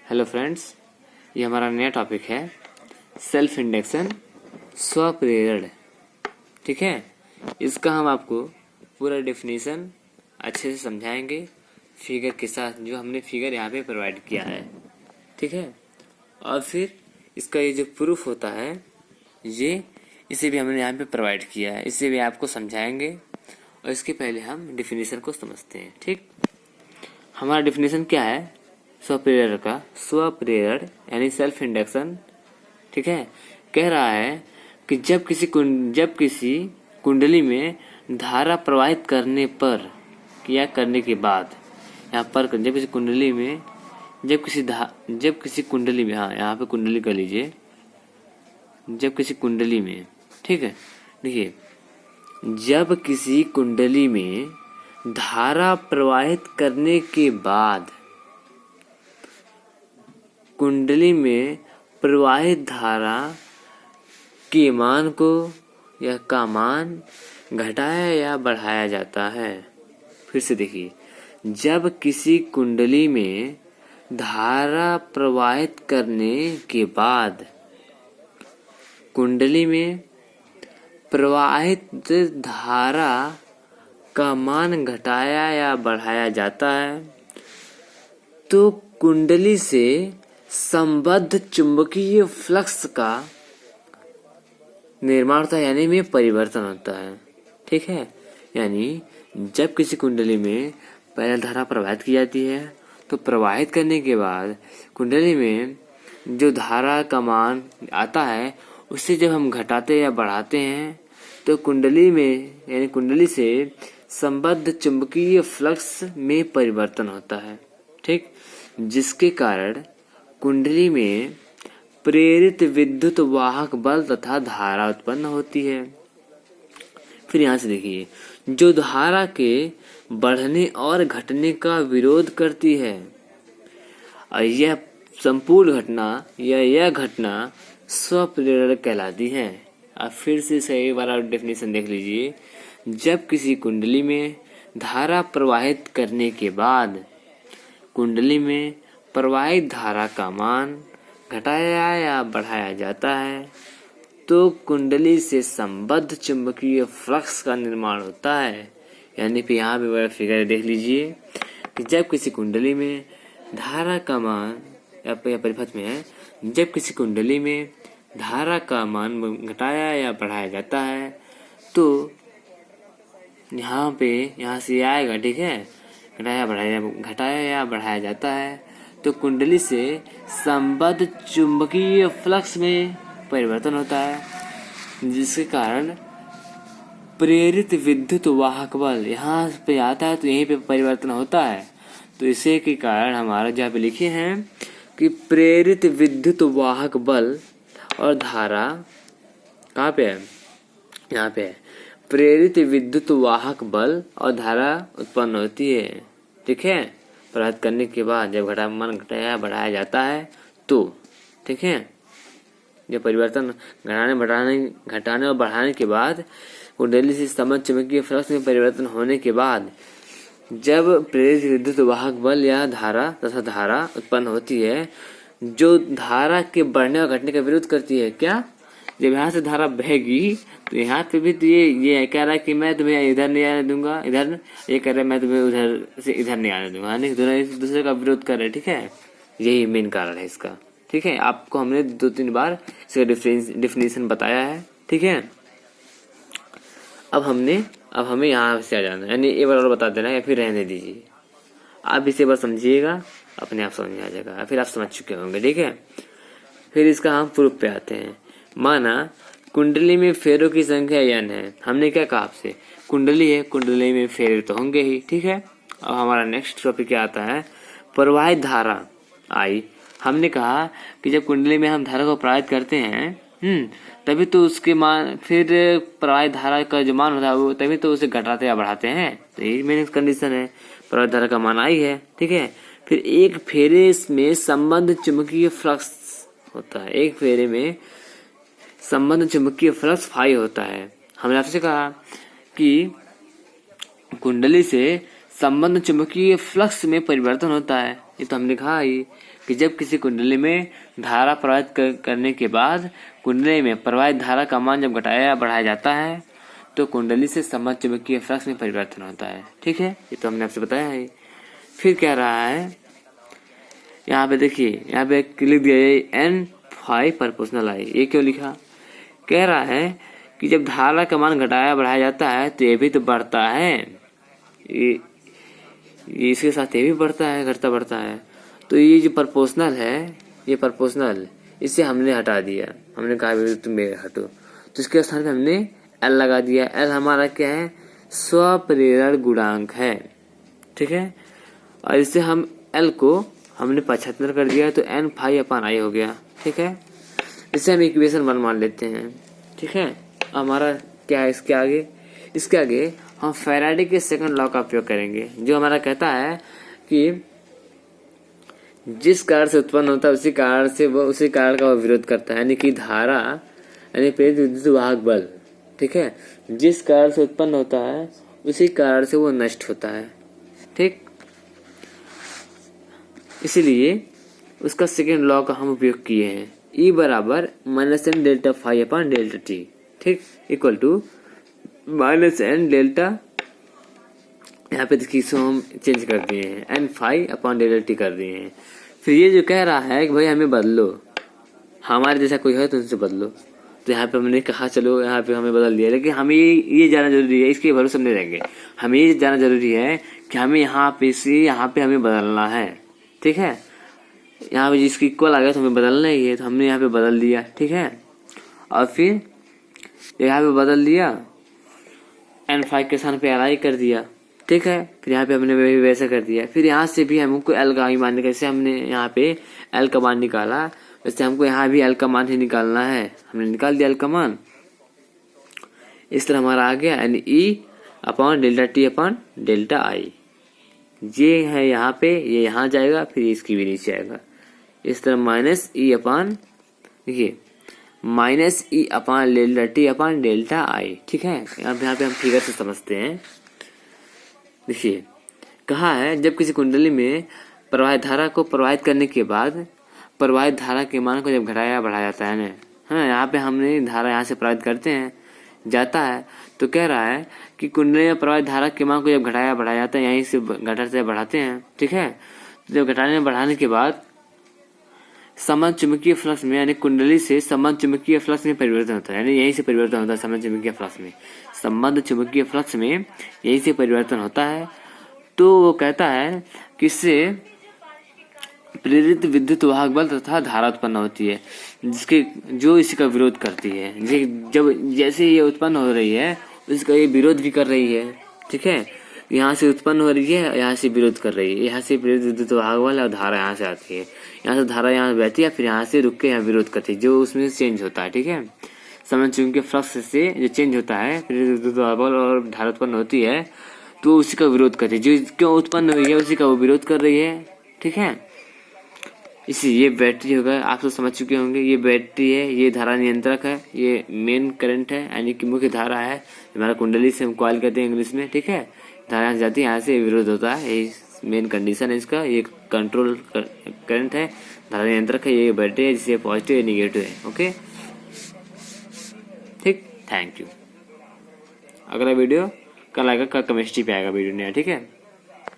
Hello friends, ये हमारा नया टॉपिक है सेल्फ इंडक्शन, स्वप्रेरण। ठीक है, इसका हम आपको पूरा डेफिनेशन अच्छे से समझाएंगे फिगर के साथ, जो हमने फिगर यहाँ पे प्रोवाइड किया है। ठीक है, और फिर इसका ये जो प्रूफ होता है इसे भी हमने यहाँ पे प्रोवाइड किया है, इसे भी आपको समझाएंगे। और इसके पहले हम डेफिनेशन को समझते हैं। ठीक, हमारा डेफिनेशन क्या है स्वप्रेरण का? स्वप्रेरण यानी सेल्फ इंडक्शन। ठीक है, कह रहा है कि जब किसी कुंडली में धारा प्रवाहित करने पर या करने के बाद, यहाँ पर जब किसी कुंडली में हाँ यहाँ पे कुंडली कर लीजिए, जब किसी कुंडली में, ठीक है, देखिए, जब किसी कुंडली में धारा प्रवाहित करने के बाद कुंडली में प्रवाहित धारा के मान को या का मान घटाया या बढ़ाया जाता है। फिर से देखिए, जब किसी कुंडली में धारा प्रवाहित करने के बाद कुंडली में प्रवाहित धारा का मान घटाया या बढ़ाया जाता है तो कुंडली से संबद्ध चुंबकीय फ्लक्स का निर्माण होता है, यानी में परिवर्तन होता है। ठीक है, यानी जब किसी कुंडली में पहले धारा प्रवाहित की जाती है तो प्रवाहित करने के बाद कुंडली में जो धारा का मान आता है उससे जब हम घटाते या बढ़ाते हैं तो कुंडली में यानी कुंडली से संबद्ध चुंबकीय फ्लक्स में परिवर्तन होता है। ठीक, जिसके कारण कुंडली में प्रेरित विद्युत वाहक बल तथा धारा उत्पन्न होती है। फिर यहाँ से देखिए, जो धारा के बढ़ने और घटने का विरोध करती है, और यह संपूर्ण घटना या यह घटना स्वप्रेरण कहलाती है। अब फिर से सही वाला डेफिनेशन देख लीजिए, जब किसी कुंडली में धारा प्रवाहित करने के बाद कुंडली में प्रवाहित धारा का मान घटाया या बढ़ाया जाता है तो कुंडली से संबद्ध चुंबकीय फ्लक्स का निर्माण होता है। यानी कि यहाँ पे फिगर देख लीजिए कि जब किसी कुंडली में धारा का मान या परिपथ में है, जब किसी कुंडली में धारा का मान घटाया या बढ़ाया जाता है तो यहाँ से आएगा। ठीक है, घटाया या बढ़ाया जाता है तो कुंडली से संबद्ध चुंबकीय फ्लक्स में परिवर्तन होता है, जिसके कारण प्रेरित विद्युत वाहक बल यहाँ पे आता है तो यहीं पे परिवर्तन होता है। तो इसे के कारण हमारा जहाँ पे लिखे हैं कि प्रेरित विद्युत वाहक बल और धारा कहाँ पे है, यहाँ पे है, प्रेरित विद्युत वाहक बल और धारा उत्पन्न होती है। ठीक है, प्रवाहित करने के बाद जब मान घटाया बढ़ाया जाता है तो, ठीक है, जब परिवर्तन घटाने और बढ़ाने के बाद कुंडली से संबद्ध चुंबकीय फ्लक्स में परिवर्तन होने के बाद जब प्रेरित विद्युत वाहक बल या धारा तथा धारा उत्पन्न होती है जो धारा के बढ़ने और घटने का विरोध करती है। क्या? जब यहाँ से धारा बहेगी तो यहाँ पे भी तो ये कह रहा है कि मैं तुम्हें इधर नहीं आने दूंगा, इधर ये कह रहा है मैं तुम्हें उधर से इधर नहीं आने दूंगा, यानी दोनों एक दूसरे का विरोध कर रहे हैं। ठीक है, यही मेन कारण है इसका। ठीक है, आपको हमने 2-3 बार इसका डिफिनेशन बताया है। ठीक है, अब हमें यहाँ से आ जाना, यानी एक बार और बता देना या फिर रहने दीजिए। आप इसे बार समझिएगा, अपने आप समझ में आ जाएगा, फिर आप समझ चुके होंगे। ठीक है, फिर इसका हम प्रूफ पे आते हैं। माना कुंडली में फेरों की संख्या n है। हमने क्या कहा आपसे, कुंडली है, कुंडली में फेरे तो होंगे ही। ठीक है, अब हमारा नेक्स्ट टॉपिक क्या आता है, प्रवाहित धारा I। हमने कहा कि जब कुंडली में हम धारा को प्रवाहित करते हैं तभी तो उसके मान, फिर प्रवाहित धारा का जो मान होता है वो तभी तो उसे घटाते या बढ़ाते हैं। तो यही मेन कंडीशन है, प्रवाहित धारा का मान I है। ठीक है, फिर एक फेरे में संबद्ध चुंबकीय फ्लक्स होता है, एक फेरे में संबद्ध चुंबकीय फ्लक्स फाई होता है। हमने आपसे कहा कि कुंडली से संबद्ध चुंबकीय फ्लक्स में परिवर्तन होता है, ये तो हमने कहा ही कि जब किसी कुंडली में धारा प्रवाहित करने के बाद कुंडली में प्रवाहित धारा का मान जब घटाया या बढ़ाया जाता है तो कुंडली से संबद्ध चुंबकीय फ्लक्स में परिवर्तन होता है। ठीक है, ये तो हमने आपसे बताया है। फिर क्या रहा है यहाँ पे, देखिए यहाँ पे लिख दिया है N phi प्रोपोर्शनल I। ये क्यों लिखा? कह रहा है कि जब धारा का मान घटाया बढ़ाया जाता है तो ये भी तो बढ़ता है, ये इसके साथ ये भी बढ़ता है, घटता बढ़ता है। तो ये जो प्रोपोर्शनल है, ये प्रोपोर्शनल, इसे हमने हटा दिया। हमने कहा तुम हटो, तो इसके स्थान पे हमने L लगा दिया। L हमारा क्या है? स्वप्रेरण गुणांक है। ठीक है, और इससे हम L को हमने 75 कर दिया तो N phi अपॉन I हो गया। ठीक है, इससे हम इक्वेशन 1 मान लेते हैं। ठीक है, हमारा क्या है इसके आगे? इसके आगे हम फैराडे के सेकंड लॉ का उपयोग करेंगे, जो हमारा कहता है कि जिस कारण से उत्पन्न होता है उसी कारण का वो विरोध करता है, यानी कि धारा यानी प्रेरित विद्युत वाहक बल। ठीक है, जिस कारण से उत्पन्न होता है उसी कारण से वो नष्ट होता है। ठीक, इसीलिए उसका सेकेंड लॉ का हम उपयोग किए हैं। E बराबर -n delta phi upon delta T. ठीक, इक्वल टू -n डेल्टा, यहाँ पे देखिए इसको हम चेंज कर दिए हैं, n phi upon delta T कर दिए हैं। फिर ये जो कह रहा है कि भाई हमें बदलो, हमारे जैसा कोई है तो उनसे बदलो, तो यहाँ पे हमने कहा चलो यहाँ पे हमें बदल दिया। लेकिन हमें ये जानना जरूरी है, इसके भरोसे हम नहीं रहेंगे। हमें ये जानना जरूरी है कि हमें यहाँ पे हमें बदलना है। ठीक है, यहाँ पे जिसकी इक्वल आ गया तो हमें बदलना ही है, तो हमने यहाँ पे बदल दिया। ठीक है, और फिर यहाँ पे बदल दिया, N5 के स्थान पे Li कर दिया। ठीक है, फिर यहाँ पे हमने वैसा कर दिया। फिर यहाँ से भी हमको L का ही मान निकाला, जैसे हमने यहाँ पे L का मान निकाला वैसे हमको यहाँ भी L का मान ही निकालना है। हमने निकाल दिया L का मान, इस तरह हमारा आ गया, यानी E upon delta T upon delta I। ये है यहाँ पे, ये यहाँ जाएगा, फिर इसकी भी नीचे आएगा। इस तरह -E अपॉन, देखिए -E upon delta T upon delta I। ठीक है, अब यहाँ पे हम फिगर से समझते हैं। देखिए कहा है जब किसी कुंडली में प्रवाहित धारा को प्रवाहित करने के बाद प्रवाहित धारा के मान को जब घटाया बढ़ाया जाता है ना, हाँ यहाँ पे हमने धारा यहाँ से प्रवाहित करते हैं जाता है, तो कह रहा है कि कुंडली में प्रवाहित धारा के मान को जब घटाया बढ़ाया जाता है, यहीं से घटाते बढ़ाते हैं। ठीक है, तो जब घटाने बढ़ाने के बाद समान चुंबकीय फ्लक्स में, यानी कुंडली से समान चुंबकीय फ्लक्स में परिवर्तन होता है, यानी यहीं से परिवर्तन होता है। समान चुंबकीय फ्लक्स में, संबद्ध चुंबकीय फ्लक्स में यहीं से परिवर्तन होता है। तो वो कहता है कि इससे प्रेरित विद्युत वाहक बल तथा धारा उत्पन्न होती है, जिसके जो इसी का विरोध करती है। जब जैसे ये उत्पन्न हो रही है उसका ये विरोध भी कर रही है। ठीक है, यहाँ से उत्पन्न हो रही है, यहाँ से विरोध कर रही है। यहाँ से प्रेरित विद्युत वाहक बल और धारा यहाँ से आती है, यहाँ से धारा यहाँ बहती है, फिर यहाँ से रुक के यहाँ विरोध करती है, जो उसमें चेंज होता है। ठीक है, समान चुंबकीय फ्लक्स से जो चेंज होता है, प्रेरित विद्युत वाहक बल और धारा उत्पन्न होती है, तो उसी का विरोध करती है। जो क्यों उत्पन्न हुई है उसी का वो विरोध कर रही है। ठीक है, इसी ये बैटरी होगा, आप सब समझ चुके होंगे। ये बैटरी है, ये धारा नियंत्रक है, ये मेन करंट है, यानी कि मुख्य धारा है, हमारा कुंडली से हम कॉइल कहते हैं इंग्लिश में। ठीक है, धारा यहाँ से जाती है, यहाँ से विरोध होता है, यही मेन कंडीशन है इसका। ये कंट्रोल करंट है, धारा नियंत्रक है, ये बैटरी है, जिससे पॉजिटिव या निगेटिव है। ओके, ठीक, थैंक यू। अगला वीडियो कल आएगा, कल केमिस्ट्री पे आएगा वीडियो नया। ठीक है।